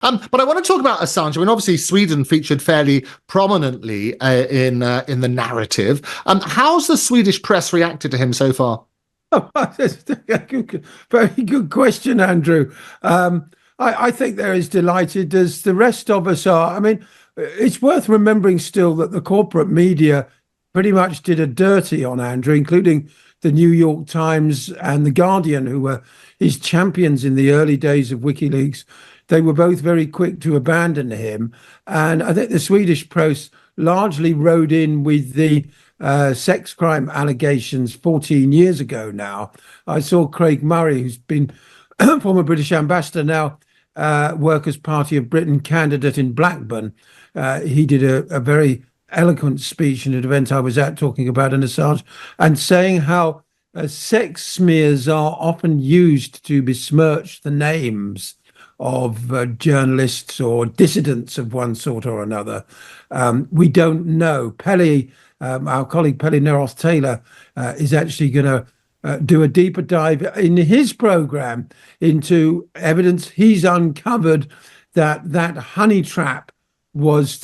But I want to talk about Assange. I mean, obviously, Sweden featured fairly prominently in the narrative. How's the Swedish press reacted to him so far? Very good question, Andrew. I think they're as delighted as the rest of us are. I mean, it's worth remembering still that the corporate media pretty much did a dirty on Andrew, including the New York Times and the Guardian, who were his champions in the early days of WikiLeaks. They were both very quick to abandon him. And I think the Swedish press largely rode in with the sex crime allegations 14 years ago now. I saw Craig Murray, who's been former British ambassador, now Workers' Party of Britain candidate in Blackburn. He did a very eloquent speech in an event I was at talking about an Assange and saying how sex smears are often used to besmirch the names of journalists or dissidents of one sort or another. We don't know. Our colleague Pelly Neroth Taylor is actually going to do a deeper dive in his program into evidence he's uncovered that honey trap was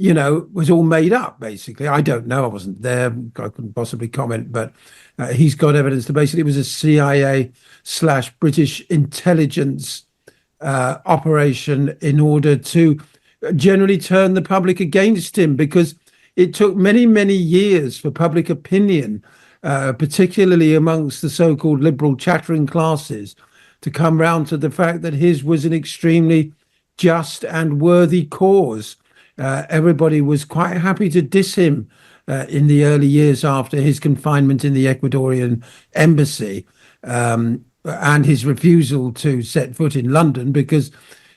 was all made up, basically. I don't know. I wasn't there. I couldn't possibly comment, but he's got evidence that basically it was a CIA/British intelligence operation in order to generally turn the public against him, because it took many, many years for public opinion, particularly amongst the so-called liberal chattering classes, to come round to the fact that his was an extremely just and worthy cause. Everybody was quite happy to diss him in the early years after his confinement in the Ecuadorian embassy and his refusal to set foot in London, because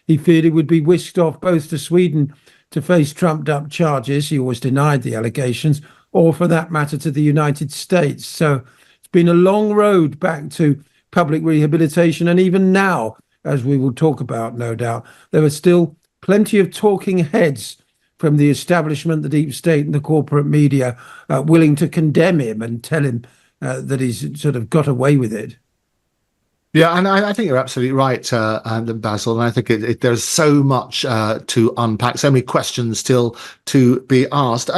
he feared he would be whisked off both to Sweden to face trumped-up charges. He always denied the allegations, or for that matter, to the United States. So it's been a long road back to public rehabilitation. And even now, as we will talk about, no doubt, there are still plenty of talking heads from the establishment, the deep state and the corporate media willing to condemn him and tell him that he's sort of got away with it. Yeah, and I think you're absolutely right, Basil. And I think there's so much to unpack, so many questions still to be asked.